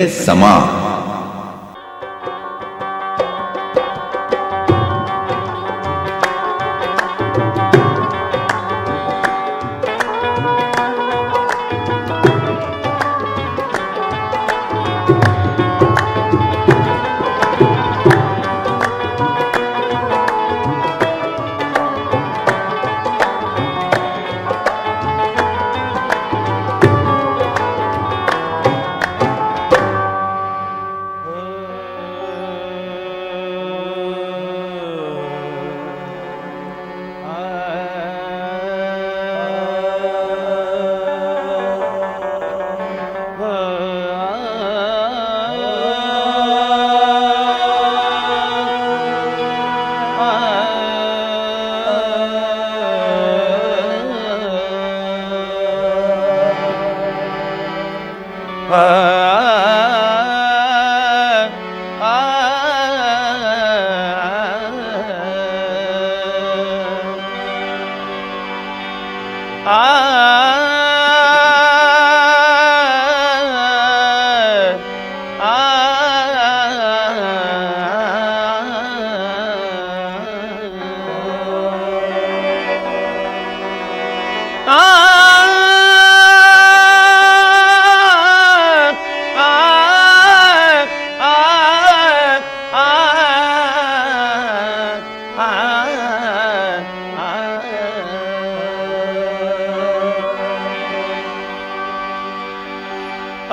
समा।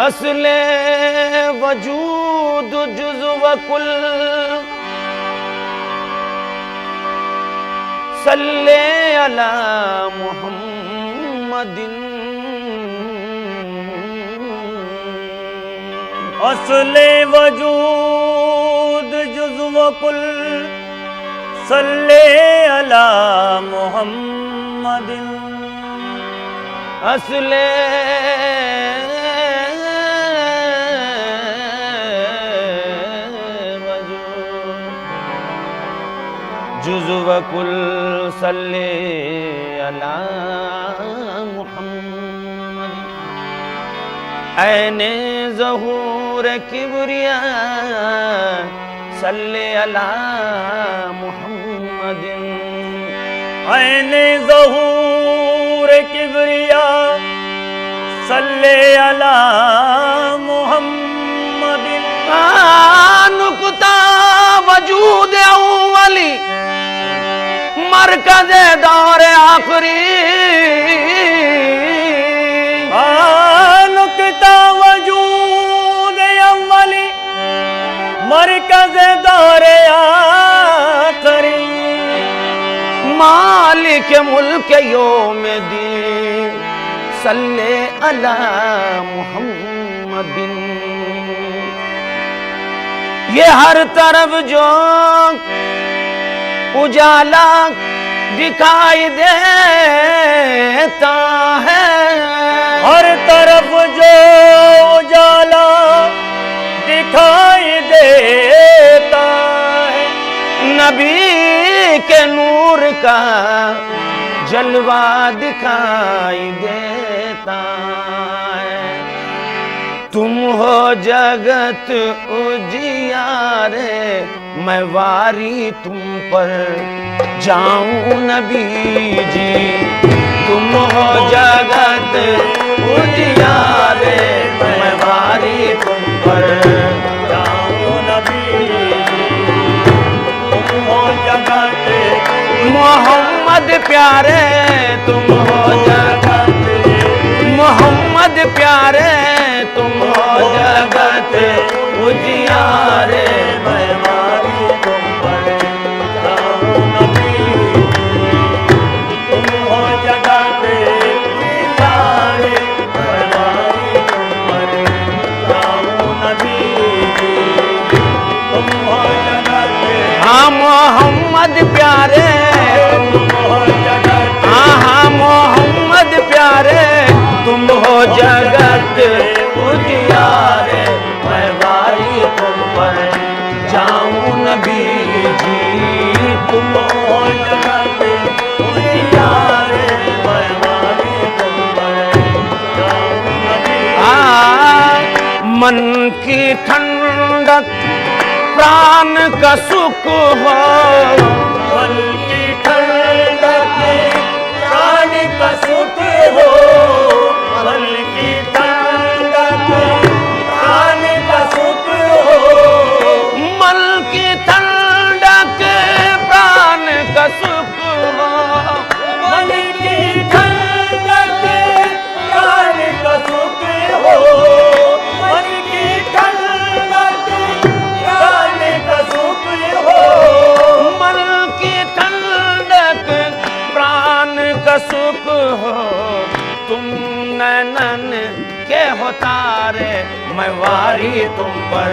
असले वजूद जुज़ व कुल सल्ले अला मुहम्मदिन। असले वजूद जुज़ व कुल सल्ले अला मुहम्मदिन। असले जुज़ व कुल सल्ले अला मुहम्मद। ऐने ज़हूर किबरिया सल्ले अला मुहम्मदिन। ऐने ज़हूर किबरिया सल्ले अला मुहम्मदिन। नुक्ता वजूद अव्वली मरकज़ दौर आखिरी। नुक्ता वजूद अव्वली मरकज़ दौर आखिरी। मालिक मुल्क यौमिद्दीन सल्ले अला मुहम्मदिन। ये हर तरफ जो उजाला दिखाई देता है, हर तरफ जो उजाला दिखाई देता है, नबी के नूर का जलवा दिखाई देता है। तुम हो जगत उजियारे, मैं वारी तुम पर जाऊं नबी जी। तुम हो जगत उजियारे, मैं वारी तुम पर जाऊं नबी जी। तुम हो जगत मोहम्मद प्यारे, तुम हो जगत मोहम्मद प्यारे, तुम हो जगत उजियारे, मैं वारी तुम पर जाऊं नबी जी। तुम हो जगत उजियारे, मैं वारी तुम पर जाऊं नबी जी। तुम हो जगत हाँ मोहम्मद प्यारे, तुम हो जगत हाँ मोहम्मद प्यारे, तुम हो जगत उजियारे, मैं वारी तुम पर जाऊं नबी जी। तुम हो जगत उजियारे, मैं वारी तुम पर जाऊं नबी। मन की ठंडक प्राण का सुख हो, मन की ठंडक प्राण का सुख हो, मन की ठंडक प्राण का सुख हो, मन की ठंडक प्राण का सुख हो, मन की ठंडक प्राण का सुख हो, मन की ठंडक प्राण का सुख हो, मन की ठंडक प्राण का सुख हो। तुम नैनन के हो तारे, मैं वारी तुम पर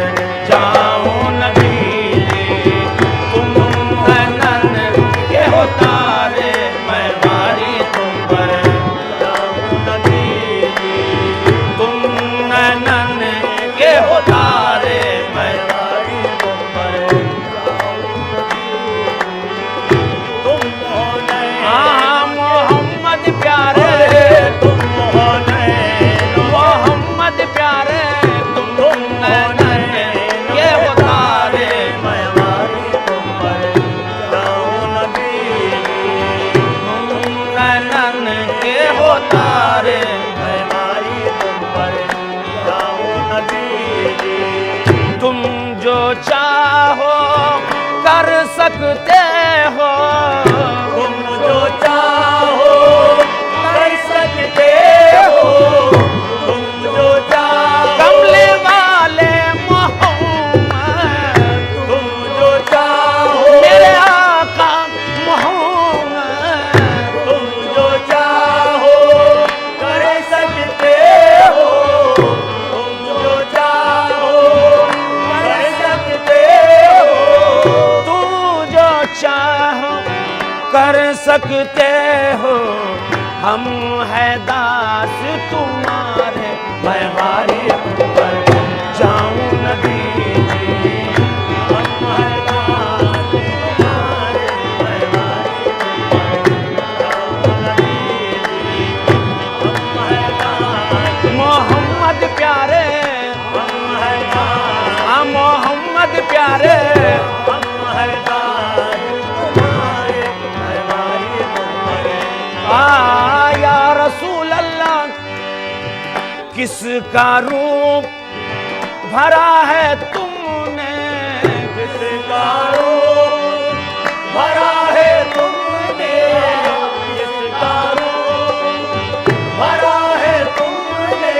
जाऊं नबी जी। तुम नैनन के हो तारे, मैं वारी तुम पर जाऊं नबी जी। तुम नैनन के हो तारे, मैं वारी तुम पर जाऊं नबी जी। तुम हो नैन, हाँ मोहम्मद प्यारे, तुम हो नैन, मोहम्मद प्यारे, तुम तुम हो नैनन के हो तारे, मैं वारी तुम पर जाऊं नबी जी। तुम नैनन के हो तारे। मैं वारी तुम पर जाऊं नबी जी। तुम जो चाहो कर सकते हो, तुम जो चाहो कर सकते हो, तुम जो चाहो कमले वाले मोहम्मद, तुम जो चाहो मेरे आका मोहम्मद, तुम जो चाहो कर सकते हो, तुम जो चाहो कर सकते हो, तू जो चाहो कर सकते हो। हम है दास तुम्हारे, मैं वारी तुम पर जाऊं नबी जी। हम है दास तुम्हारे, मैं वारी तुम पर जाऊं नबी जी। हम है दास, मोहम्मद प्यारे, हम है दास, हाँ मोहम्मद प्यारे, हम है दास तुम्हारे, मैं वारी तुम पर या रसूल अल्लाह, किसका रूप भरा है तुमने, जिसका रूप भरा है तुमने, जिसका रूप भरा है तुमने,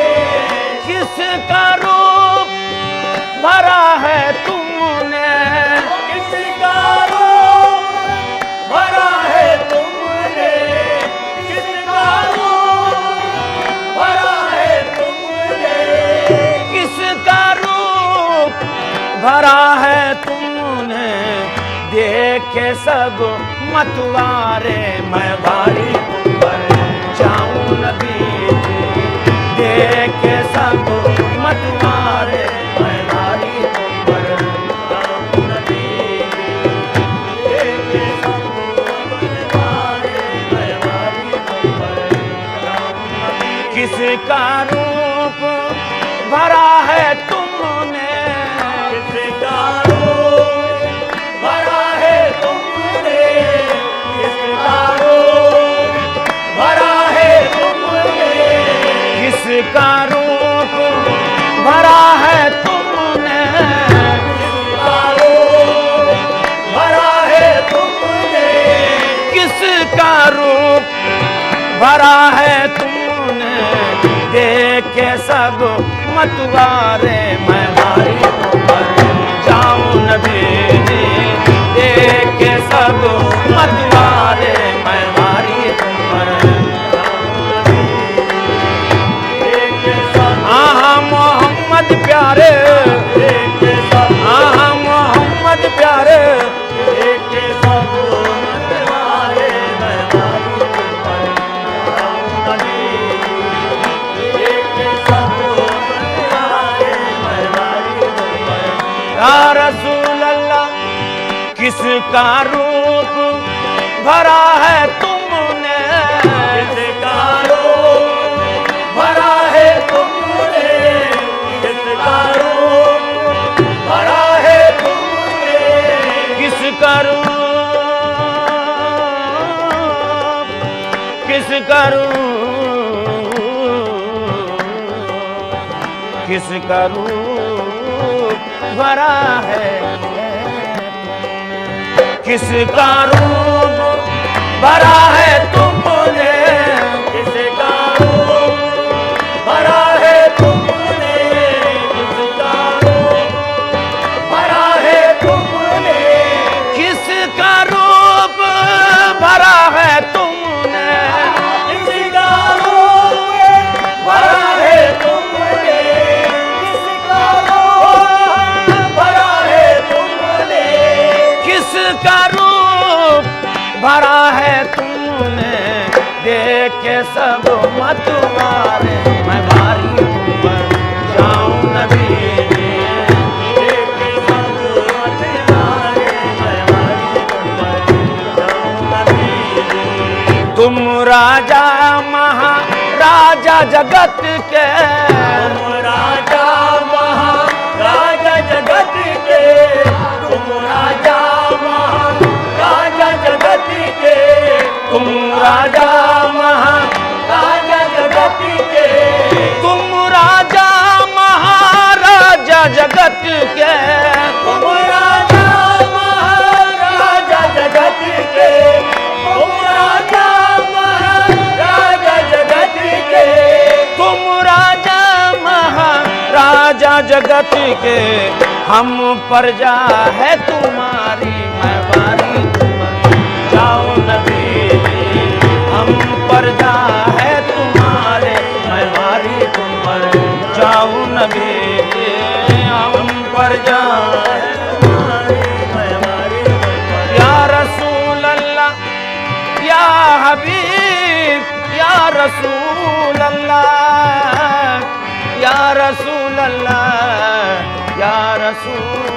किसका रूप भरा है तुमने, किसका रूप भरा है तुमने, किसका रूप भरा है तुमने, किसका रूप भरा है तुमने। देखे सब मतवारे, मैं वारी तुम पर जाऊं नबी जी। देखे सब मतवारे, मैं वारी तुम पर जाऊं नबी जी। देखे सब अपने, मैं वारी तुम पर जाऊं नबी जी। किसका रूप भरा है तुमने, किसका रूप भरा है तुमने, किसका रूप भरा है तुमने, किसका रूप भरा है तुमने, किसका रूप भरा है तुमने, किसका रूप भरा है तुमने। देख के सब मतवारे, मैं वारी तुम पर जाऊं नबी जी। देख के सब मतवारे, मैं वारी तुम पर देखे सब, हाँ मोहम्मद प्यारे, देखे सब, हाँ मोहम्मद प्यारे, देखे सब मतवारे, मैं वारी तुम पर जाऊं नबी। देखे सब मतवारे, मैं वारी तुम पर या रसूल अल्लाह, किसका रूप भरा है तुमने, किसका रूप भरा है तुमने, किसका रूप करूं, किसका रूप भरा है, किसका रूप भरा है तुमने, किसका रूप भरा है तुमने, किसका रूप भरा है तुमने, किसका रूप भरा है तुमने, किसका रूप भरा है तुमने, किसका रूप भरा है तुमने, किसका रूप भरा है तुमने, देख के सब मत मारे, मैं भारी ऊपर जाऊं नबी, देख के सब मत मारे, मैं भारी ऊपर जाऊं नबी। तुम राजा महाराजा जगत के, तुम राजा महाराजा जगत के, तुम राजा महाराजा जगत के, तुम राजा राजा जगत के, तुम राजा महाराजा जगत के, तुम राजा महाराजा जगत के, तुम राजा महाराजा जगत के, तुम राजा महाराजा जगत के, हम प्रजा है तुम्हारी, मैं बारी जाओ नबी, हम प्रजा है तुम्हारे, मैं बारी तुम पर जाओ नबी, हम प्रजा है या रसूल अल्लाह या हबीब या रसूल अल्लाह या रसूल अल्लाह या रसूल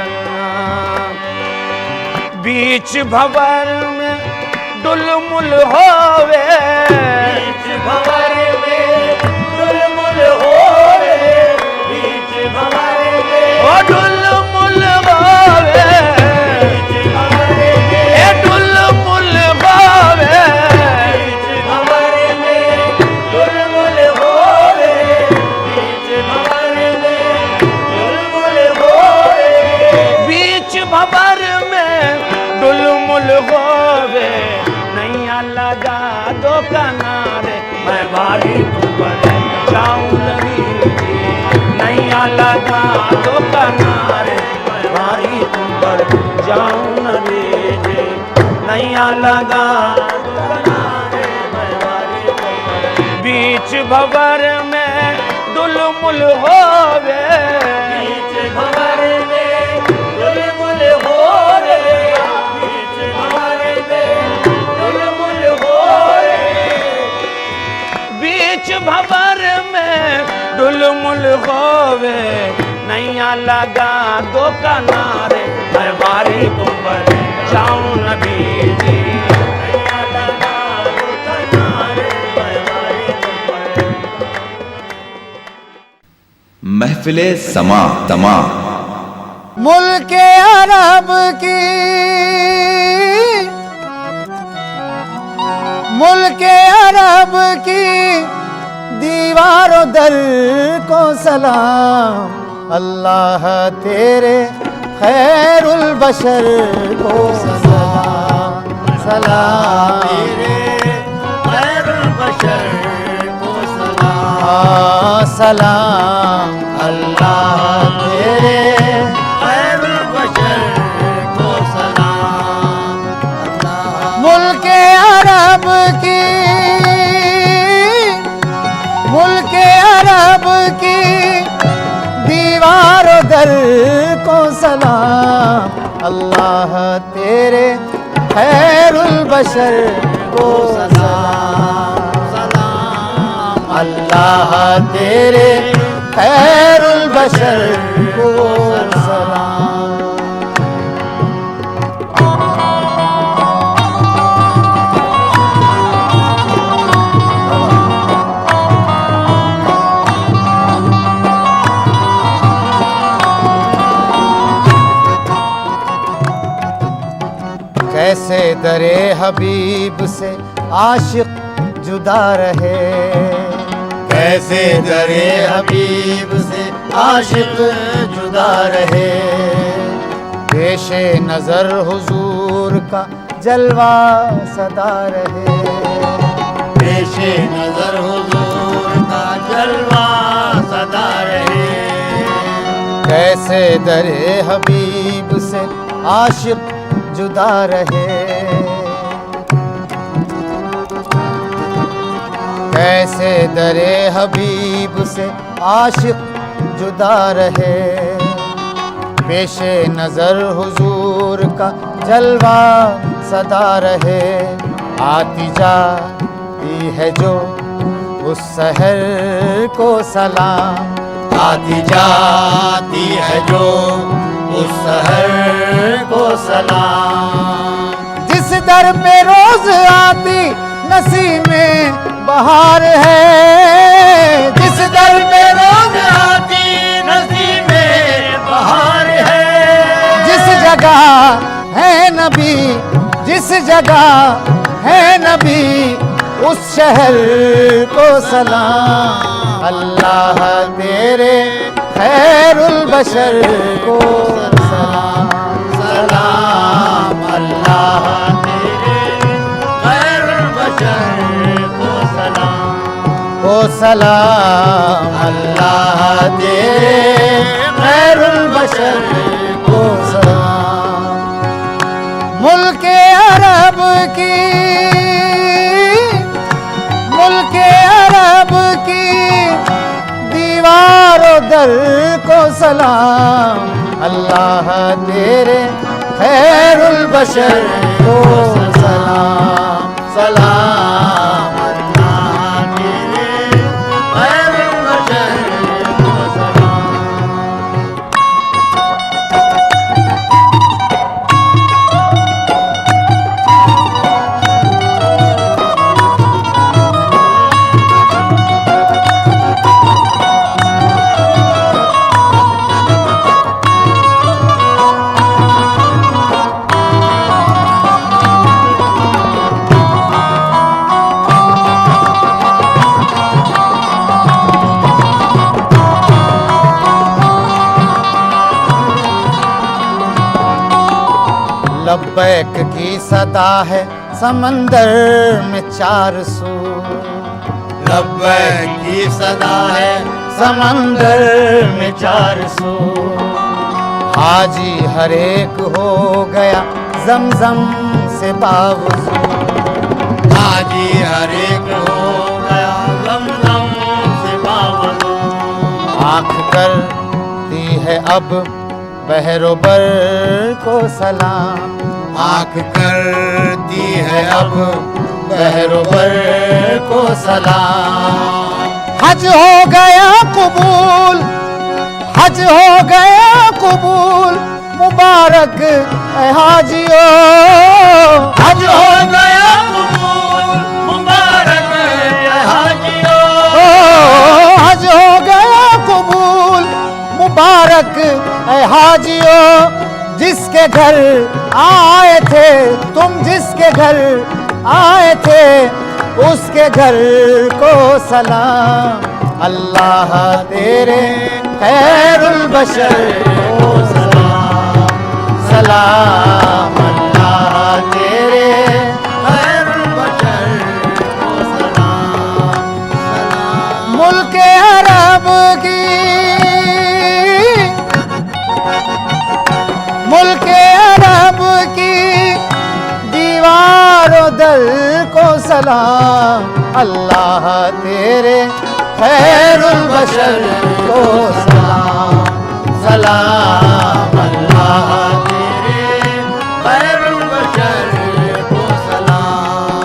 अल्लाह। बीच भंवर में डुलमुल होवे, बीच भंवर में डुलमुल होवे, बीच भंवर में ओ डुलमुल होवे, बीच भंवर में ए डुलमुल होवे, बीच भंवर में डुलमुल होवे, बीच भंवर में डुलमुल होवे, बीच भंवर में डुलमुल होवे, नैया लगा दो किनारे, मैं भारी तुम पर जाऊं नबी, नैया लगा दो किनारे, मैं भारी तुम पर जाऊं नबी, नैया लगा बीच भंवर में डुलमुल होवे, बीच भंवर में डुलमुल होवे, बीच भंवर में डुलमुल होवे, बीच भंवर में डुलमुल होवे, नैया लगा दो किनारे, मैं बारी तुम पर जाऊं नबी जी, नैया लगा दो किनारे, मैं बारी तुम पर। महफिले समा तमा मुल्के अरब की, मुल्के अरब की दीवारों दर को सलाम, अल्लाह तेरे खैरुल बशर को सलाम, सलाम तेरे खैरुल बशर को सलाम, सलाम अल्लाह तेरे खैरुल बशर को सलाम, मुल्के अरब की, मुल्के अरब की दीवारों दर को सलाम, अल्लाह तेरे खैरुल बशर को सलाम, सलाम अल्लाह तेरे खैरुल बशर को सलाम। कैसे दरे हबीब से आशिक जुदा रहे। कैसे दरे हबीब से आशिक जुदा रहे। पेशे नजर हुजूर का जलवा सदा रहे। पेशे नजर हुजूर का जलवा सदा रहे। कैसे दरे हबीब से आशिक जुदा रहे। कैसे दरे हबीब से आशिक जुदा रहे। पेशे नजर हुजूर का जलवा सदा रहे। आती जाती है जो उस शहर को सलाम। आती जाती है जो उस शहर को सलाम। जिस दर पे रोज आती नसीमें बहार है। जिस दर पे रोज आती नसीमें बहार है। जिस जगह है नबी, जिस जगह है नबी, उस शहर को सलाम। अल्लाह तेरे खैरुल बशर को सलाम। सलाम अल्लाह तेरे खैरुल बशर को सलाम। ओ सलाम अल्लाह तेरे खैरुल बशर को सलाम। मुल्के अरब की, मुल्के अरब की दीवारों दर को सलाम। अल्लाह तेरे खैरुल बशर को सलाम। सलाम अल्लाह तेरे खैरुल बशर को सलाम। लब्बैक की सदा है समंदर में चार सू। लब्बैक की सदा है समंदर में चार सू। हाजी हर एक हो गया जमजम से बावजू। हाजी हर एक हो गया जमजम से बावजू। आँख करती है अब बहरोबर को सलाम। आँख करती है अब बहरोबर को सलाम। हज हो गया कबूल, हज हो गया कबूल, मुबारक ऐ हाजियो। हज हो गया कबूल, मुबारक ऐ हाजियो। हज हो गया कबूल, मुबारक ऐ हाजियो। जिसके घर आए थे तुम, जिसके घर आए थे उसके घर को सलाम। अल्लाह तेरे खैरुल बशर को सलाम। सलाम अल्लाह तेरे खैरुल बशर को सलाम। सलाम मुल्के अरब की, मुल्के अरब की दीवारों दर को सलाम। अल्लाह तेरे खैरुल बशर को सलाम। सलाम अल्लाह तेरे खैरुल बशर को सलाम।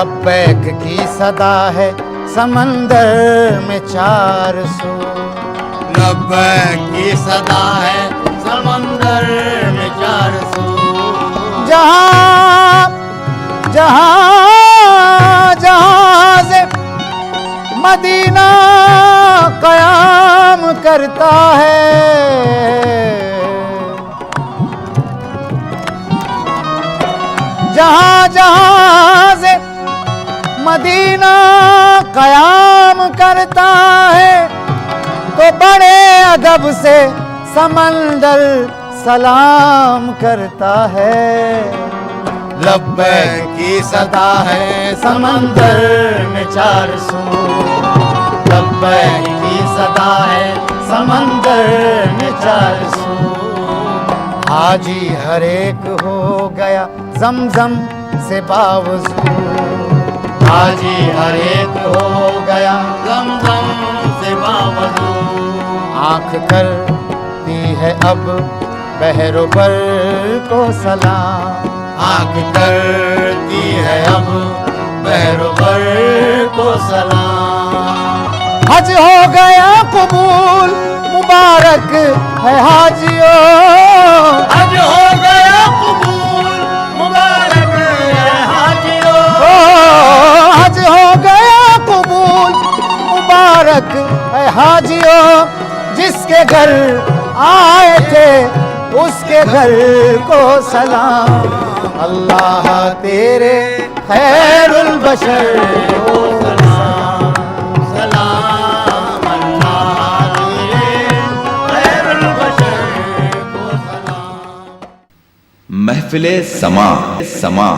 लब्बैक की सदा है समंदर में 400। लब्बैक की सदा है समंदर में 400। जहाँ जहाँ जहाँ से मदीना कयाम करता है, जहाँ जहाँ से मदीना कयाम करता है, तो बड़े अदब से समंदर सलाम करता है। लब्बैक की सदा है समंदर में 400। लब्बैक की सदा है समंदर में 400। हाजी हर एक हो गया जमजम से बावजू। हाजी हर एक हो गया जमजम से बावजू। आँख करती है अब बहरोबर को सलाम। आँख करती है अब बहरोबर को सलाम। हज हो गया कबूल मुबारक है हाजियों। हज हो गया कबूल मुबारक है हाजियों। हज हो गया कबूल मुबारक है हाजियों। जिसके घर आए थे उसके घर को सलाम। अल्लाह तेरे खैरुल बशर को सलाम। सलाम अल्लाह तेरे खैरुल बशर को सलाम। महफिले समा समा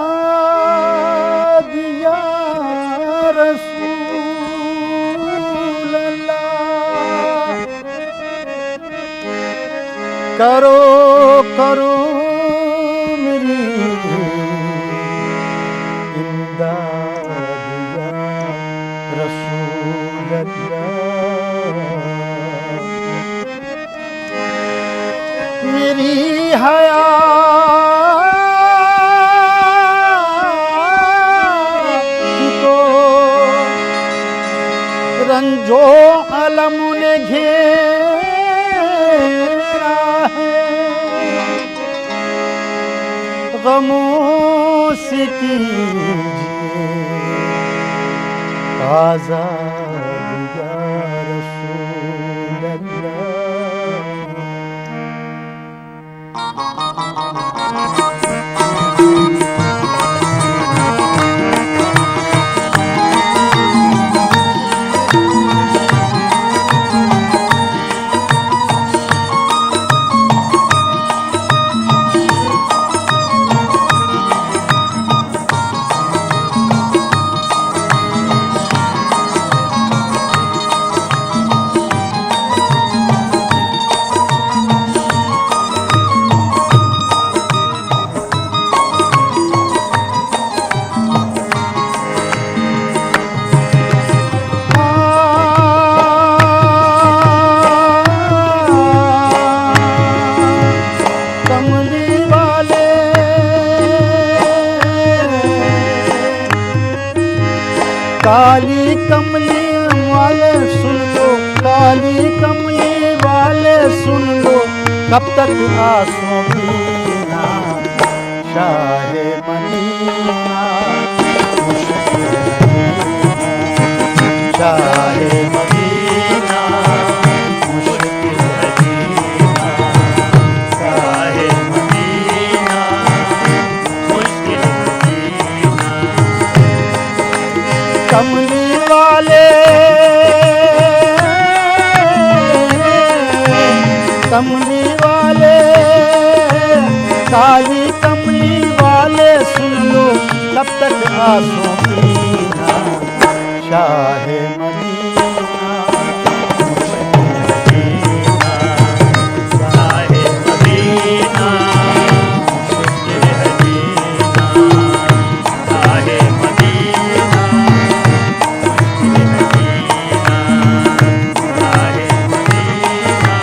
फरियाद या रसूल अल्लाह। करो करो मेरी इमदाद या रसूल अल्लाह। मेरी हया रंजो अलम ने घेरा है। गमों से कीजिए आज़ाद या रसूल अल्लाह। काली कमली वाले सुन लो, काली कमली वाले सुन लो, कब तक आंसू पीना शाहे मदीना मुश्किल जीना, शाहे मदीना मुश्किल जीना, शाहे मदीना मुश्किल जीना। कमली वाले कमली वाले काली कमली वाले सुन लो कब तक आंसू पीना, शाहे मदीना शाहे मदीना मुश्किल जीना, शाहे मदीना मुश्किल जीना, शाहे मदीना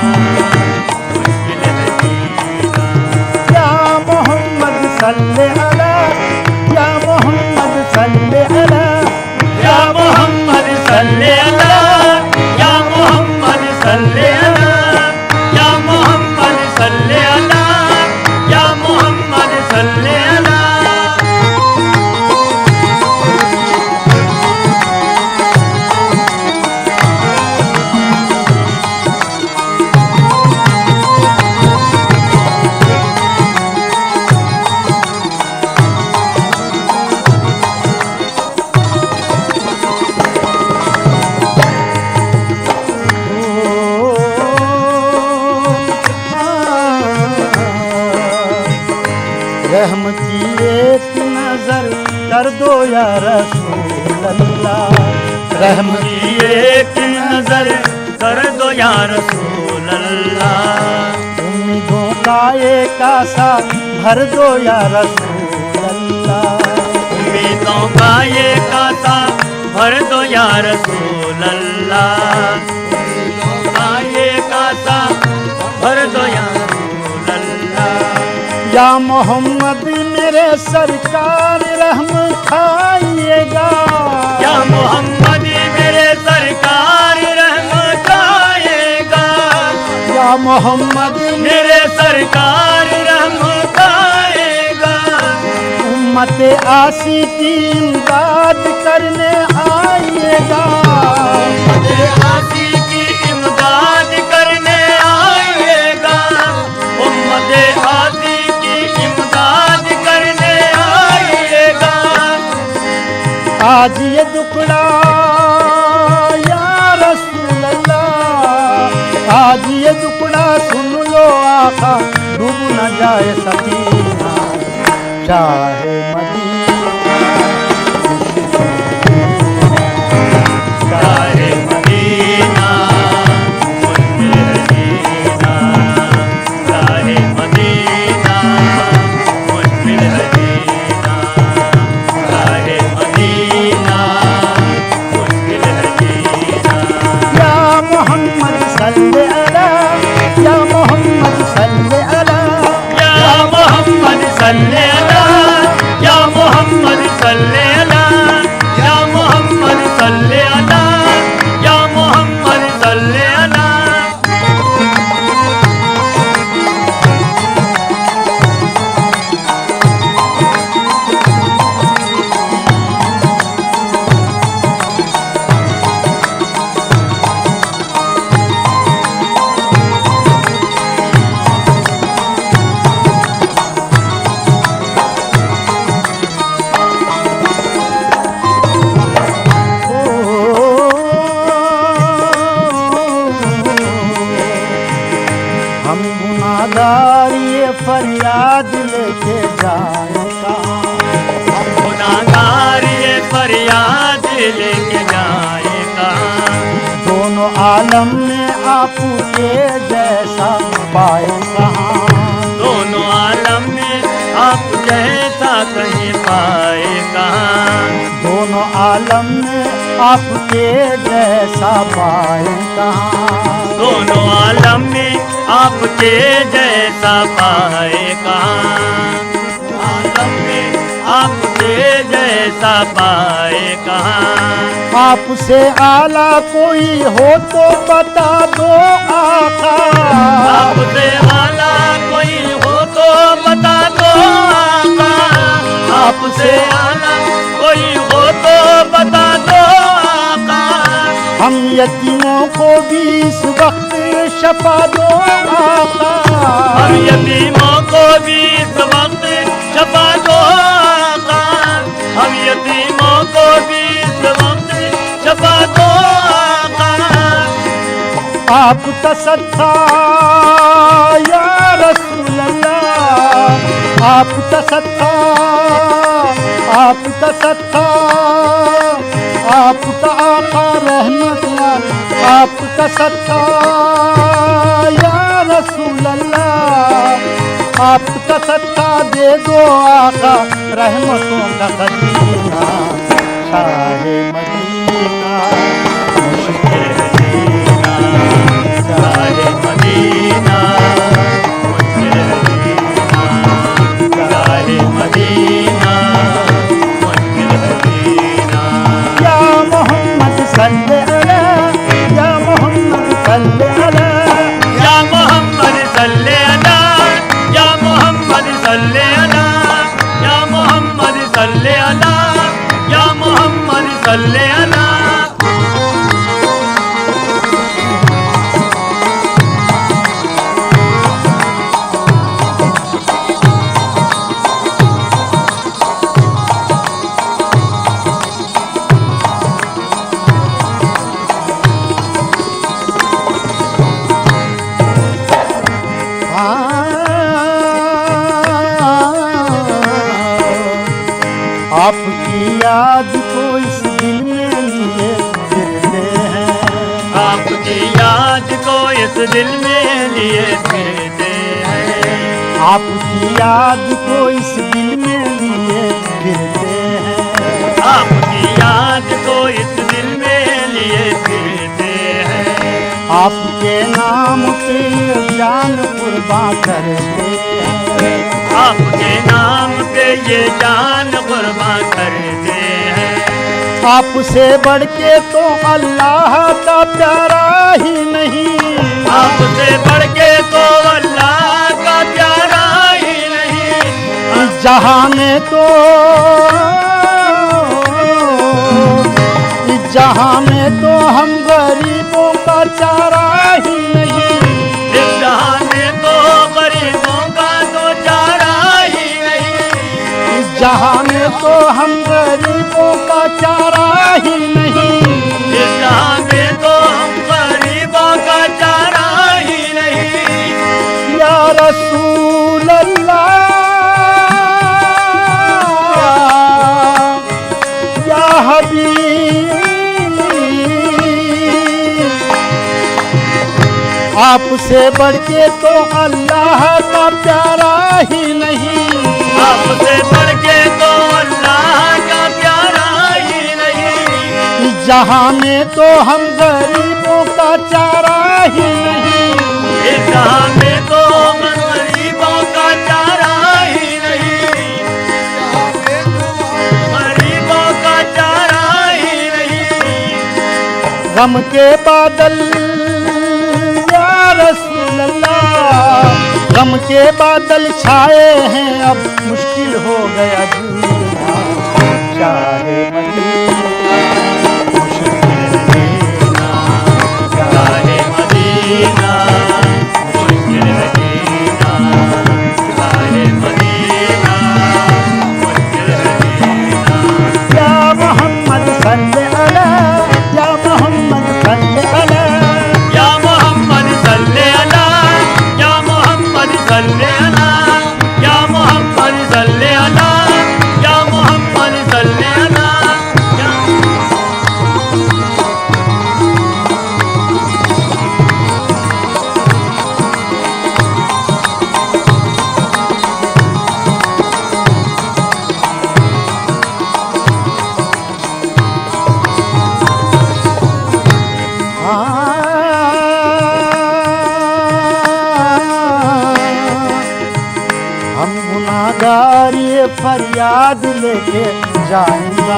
मुश्किल जीना। या मोहम्मद सल्ले अला, या मोहम्मद सल्ले अला, या मोहम्मद सल्ले अला, या मोहम्मद सल्ले अला, या मोहम्मद सल्ले अला, या मोहम्मद सल्ले अला। रहम की एक नजर कर दो या रसूल अल्लाह, रहम की एक नजर कर दो या रसूल अल्लाह। उम्मीदों का एक आशा भर दो या रसूल अल्लाह, उम्मीदों का ये कांटा भर दो या रसूल अल्लाह। उम्मीदों का ये कांटा भर दो या रसूल अल्लाह। या मोहम्मद मेरे सरकार रहम खाइएगा, या मोहम्मद मेरे सरकार रहम खाएगा, या मोहम्मद मेरे सरकार रहम खाएगा। उम्मत आसी की इमदाद करने आइएगा, उम्मत आसी की इमदाद करने आएगा, उम्मत आसी की इमदाद करने आएगा। आज ये दुखड़ा या रसूल अल्लाह, आज ये दुखड़ा सुन लो आका डूब न जाए सकीना, शाहे मदीना शाहे मदीना मुश्किल जीना, शाहे मदीना मुश्किल जीना, शाहे मदीना मुश्किल जीना। या मोहम्मद सल्ले अला, या मोहम्मद सल्ले अला, या मोहम्मद सल्ले अला, या मोहम्मद सल्ले अला, या मोहम्मद सल्ले अला, या मोहम्मद सल्ले अला। हम गुनाहगार ये फरियाद लेके जाए कहाँ, गुनाहगार ये फरियाद लेके जाएगा, दोनों आलम में आपके जैसा पाए कहाँ, दोनों आलम में आप जैसा कहीं पाए कहाँ, दोनों आलम में आपके जैसा पाए कहाँ, दोनों आलम में आपके जैसा पाए कहाँ, आलम में आपके जैसा पाए कहाँ। आपसे आला कोई हो तो बता दो आका, आपसे आला कोई हो तो बता दो आका, आलम कोई हो तो बता दो आका। हम यतीमों को भी इस वक्त शफा दो आका। हम यतीमों को भी इस वक्त शफा दो आका। हम यतीमों को भी इस वक्त शफा दो आका। आप तसद्दा या रसूल अल्लाह, आप तसद्दा, आप तसद्दा, आपका आका रहमत, आप तसद्दा या रसूल अल्लाह, आप तसद्दा दे दो आका रहमतों का खजीना। शाहे मदीना मुश्किल जीना, शाहे मदीना मुश्किल जीना, शाहे मदीना मुश्किल जीना। या मोहम्मद सल्ले अला, या मोहम्मद सल्ले अला, या मोहम्मद सल्ले अला, या मोहम्मद सल्ले अला, या मोहम्मद सल्ले अला, या मोहम्मद सल्ले अला। आपकी याद को इस दिल में लिए फिरते हैं। आपकी याद को इस दिल में लिए फिरते हैं। आपकी याद को इस दिल में लिए फिरते हैं। आपकी याद को इस दिल में लिए फिरते हैं। आपके नाम पे जान कुर्बान करते हैं। आपके नाम पे ये जान कुर्बान करते हैं। आपसे बढ़ के तो अल्लाह का प्यारा ही नहीं। आपसे बढ़ के तो अल्लाह का प्यारा ही नहीं। जहाँ में तो, जहाँ में तो हम गरीबों का चारा ही नहीं। इस जहां में तो गरीबों का तो चारा ही नहीं। जहाँ में तो हम गरीबों का चारा ही नहीं। इस जहां में तो हम गरीबों का चारा ही नहीं। या रसूल अल्लाह, या हबीब, आपसे बढ़ के तो अल्लाह का प्यारा ही नहीं। आपसे बढ़ के तो अल्लाह का प्यारा ही नहीं। जहाँ में तो हम गरीबों का चारा ही नहीं। इस जहां में तो हम गरीबों का चारा ही नहीं। गरीबों का चारा ही नहीं। गम के बादल या रसूल अल्लाह, गम के बादल छाए हैं, अब मुश्किल हो गया जीना। शाहे मदीना मुश्किल जीना, शाहे मदीना मुश्किल जीना, शाहे मदीना मुश्किल जीना। या मोहम्मद सल्ले अला, या मोहम्मद सल्ले अला, या मोहम्मद सल्ले अला, या मोहम्मद सल्ले अला, या मोहम्मद सल्ले अला, या मोहम्मद सल्ले अला। हम गुनाहगार ये फरियाद लेके जाएंगे।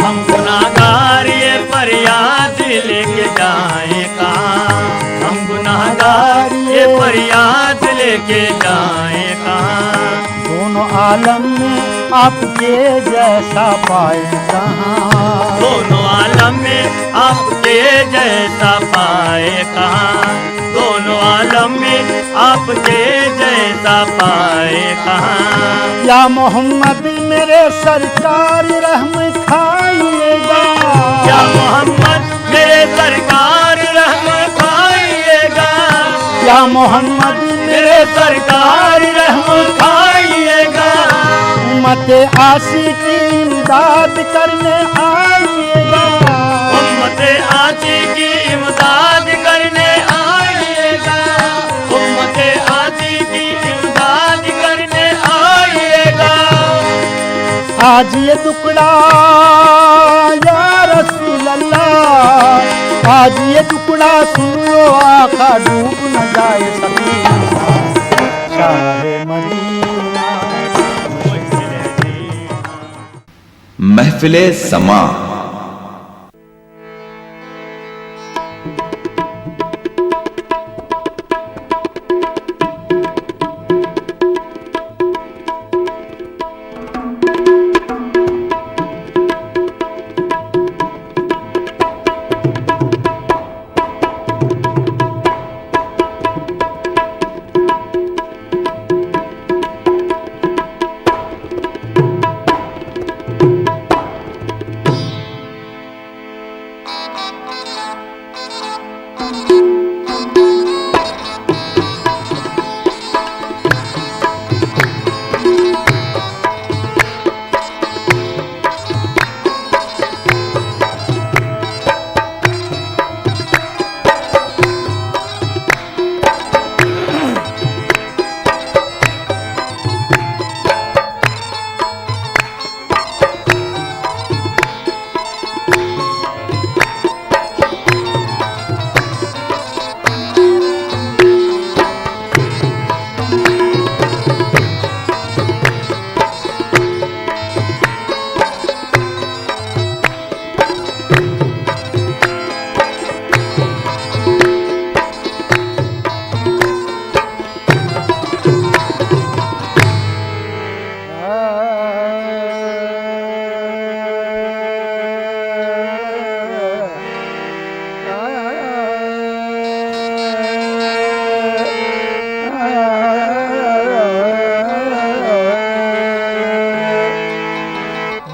हम गुनाहगार ये फरियाद लेके जाए कहाँ। हम गुनाहगार ये फरियाद लेके जाए कहाँ। दोनों आलम में आपके जैसा पाए कहाँ। दोनों आलम में आपके जैसा पाए कहाँ, दोनों आलम में आपके जैसा पाए कहाँ। या मोहम्मद मेरे सरकार रहम खाइएगा, या मोहम्मद मेरे सरकार रहम खाइएगा, या मोहम्मद मेरे सरकार रहम खाइएगा। उम्मत आशी की इमदाद करने आइएगा, उम्मत आशी की इमदाद करने आइएगा, उम्मत आशी की इमदाद करने आइएगा। आज ये टुकड़ा या रसूल अल्लाह, आज ये टुकड़ा सुन लो आका डूब न जाए सफीना, शाहे मदीना। महफिले समा।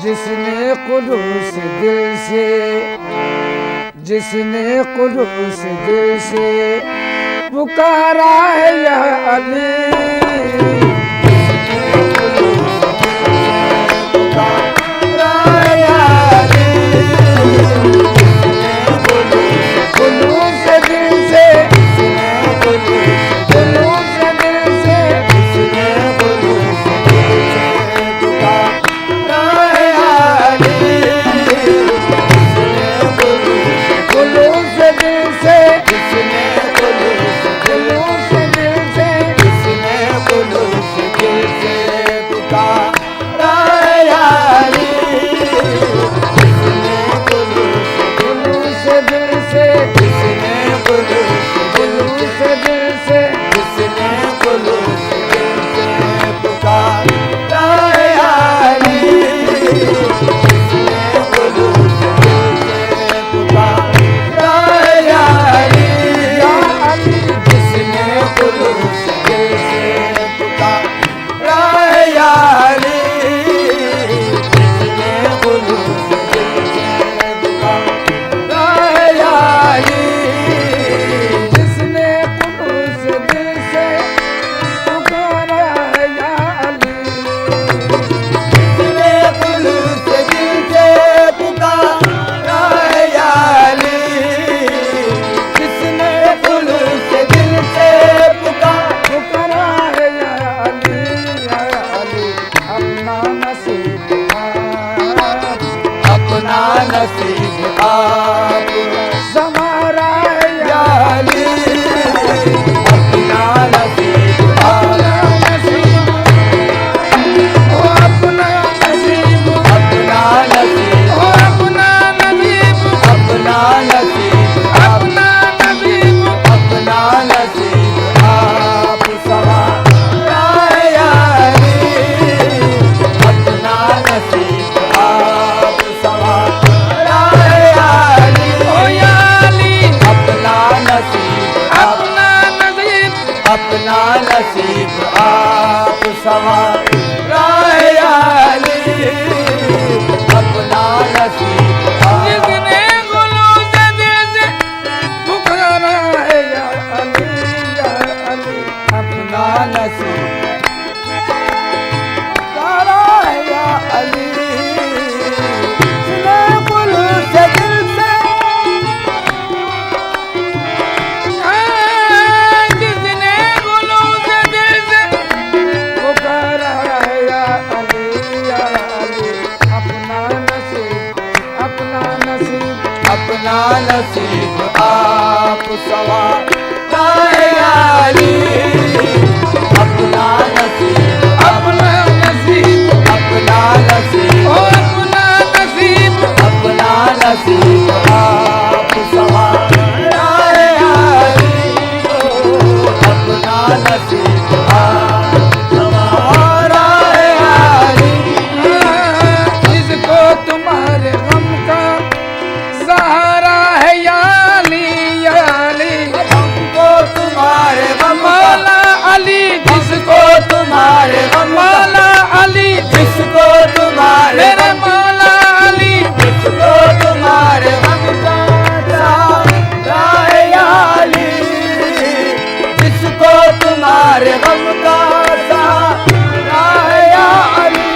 जिसने कुदूस दिल से, जिसने कुदूस दिल से पुकारा है यह अली, अपना नसीब आप सवार राहे अली, अपना नसीब अपना नसीब अपना नसीब ओ अपना नसीब अपना नसीब आप सवार राहे अली, अपना नसीब आप सवार राहे अली। जिसको तुम्हारे गम का सहारा है याली याली, हमको तुम्हारे गम मौला अली, जिसको तुम्हारे गम मौला अली, जिसको तुम्हारे मेरे मौला अली, जिसको तुम्हारे गम का सहारा है याली, जिसको तुम्हारे गम का सहारा है याली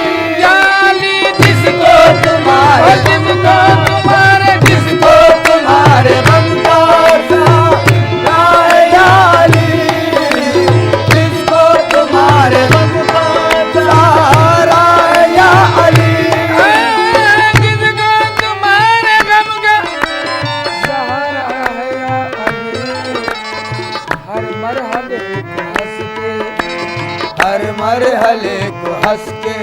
याली, जिसको तुम्हारे जिसको तुम्हारे जिसको तुम्हारे गम का सहारा है याली, जिसको तुम्हारे गम का सहारा है याली, जिसको तुम्हारे गम का सहारा है याली। हर मरहले को हंस के हर मरहले को हंस के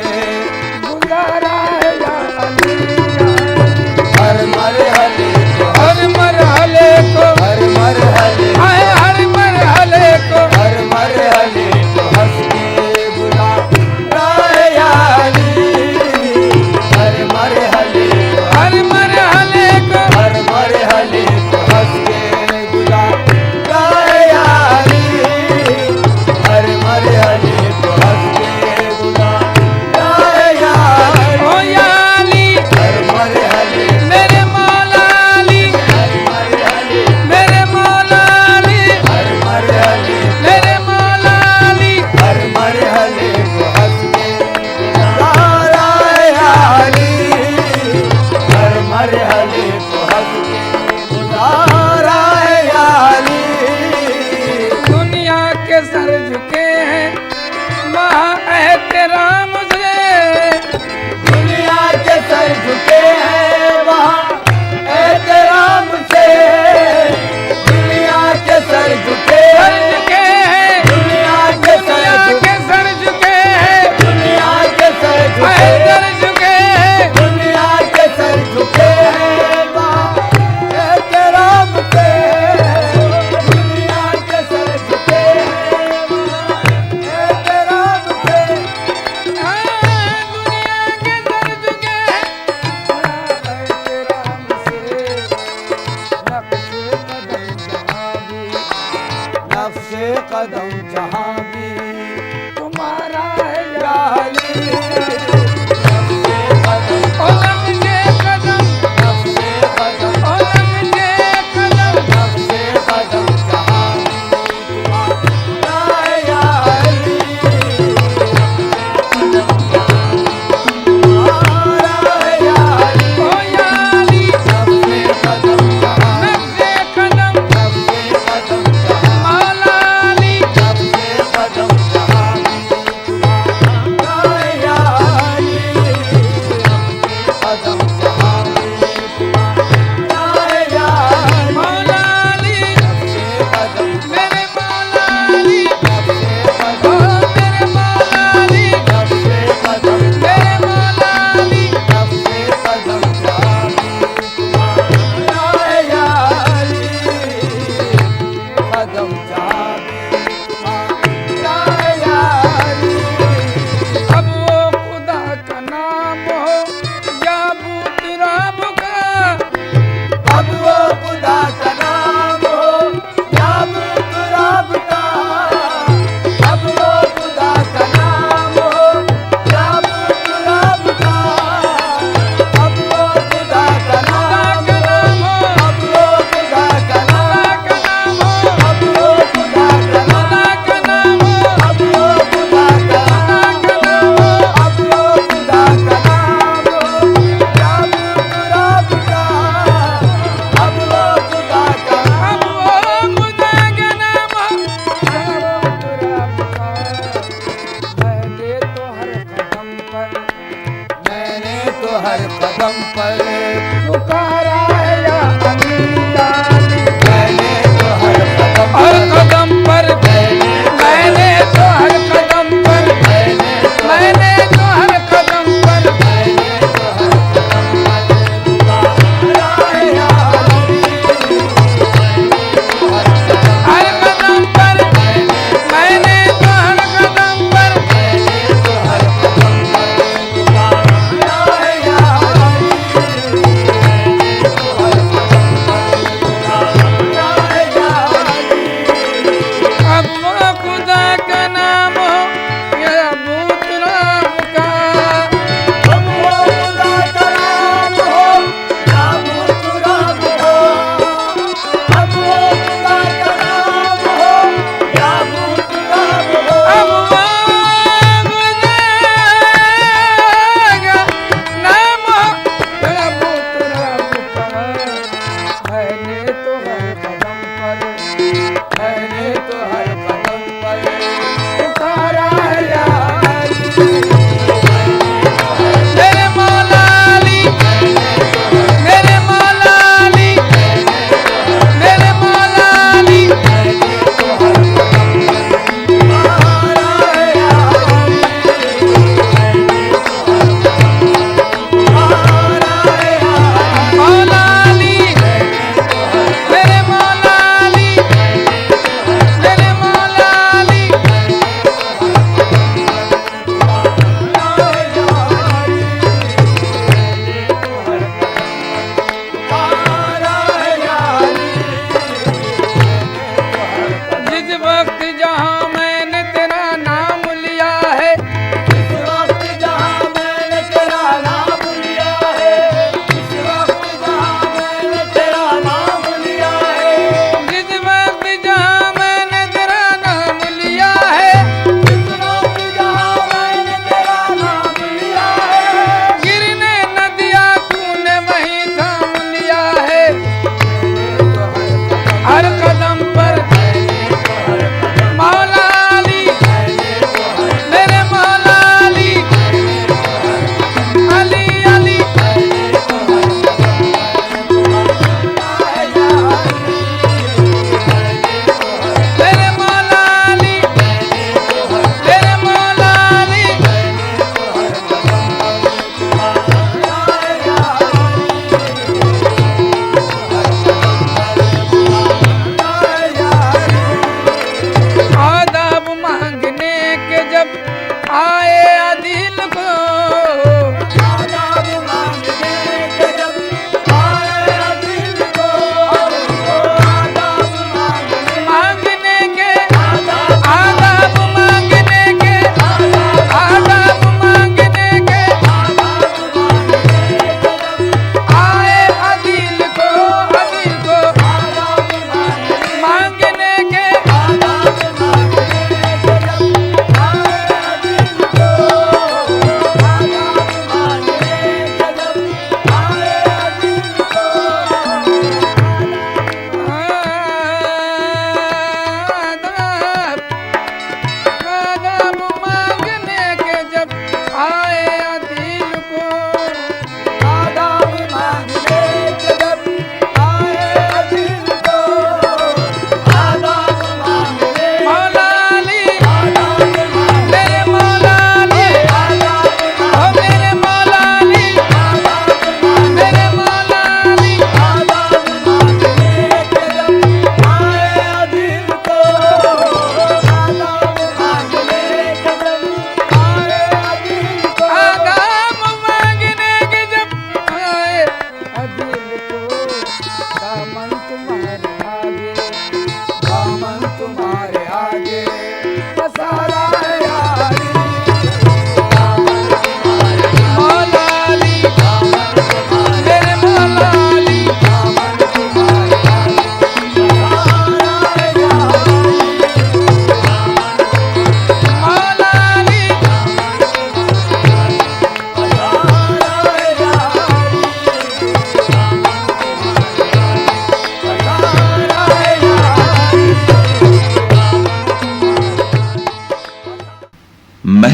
गुजारा है या अली, हर मरहले को हर मरहले को हर मरहले हर मरहले को हर मरहले को हंस के गुजारा है या अली, हर मरहले को हर मरहले को हर मरहले को हंस के गुजारा है या अली, हर मरहले को हंस के गुजारा है या अली। ओ या अली, हर मरहले मेरे मौला अली, हर मरहले मेरे मौला अली, हर मरहले मेरे मौला अली, हर मरहले को हंस के गुजारा है या अली, हर मरहले को हंस के गुजारा है या अली। दुनिया के सर झुके हैं वहाँ एहतराम से, दुनिया के सर झुके हैं वहाँ एहतराम से, दुनिया के सर झुके हैं दुनिया के सर झुके हैं दुनिया के सर झुके हैं दुनिया के सर झुके हैं वहाँ एहतराम से, दुनिया के सर झुके हैं वहाँ एहतराम से, दुनिया के सर झुके हैं वहाँ एहतराम से। नक्शे कदम जहाँ भी तुम्हारा है या अली, नक्शे कदम ओ नक्शे कदम नक्शे कदम ओ नक्शे कदम नक्शे कदम जहाँ भी तुम्हारा है या अली, तुम्हारा है या अली, ओ या अली, नक्शे कदम जहाँ नक्शे कदम नक्शे कदम जहाँ मौला अली, नक्शे कदम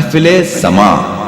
महफिले समा।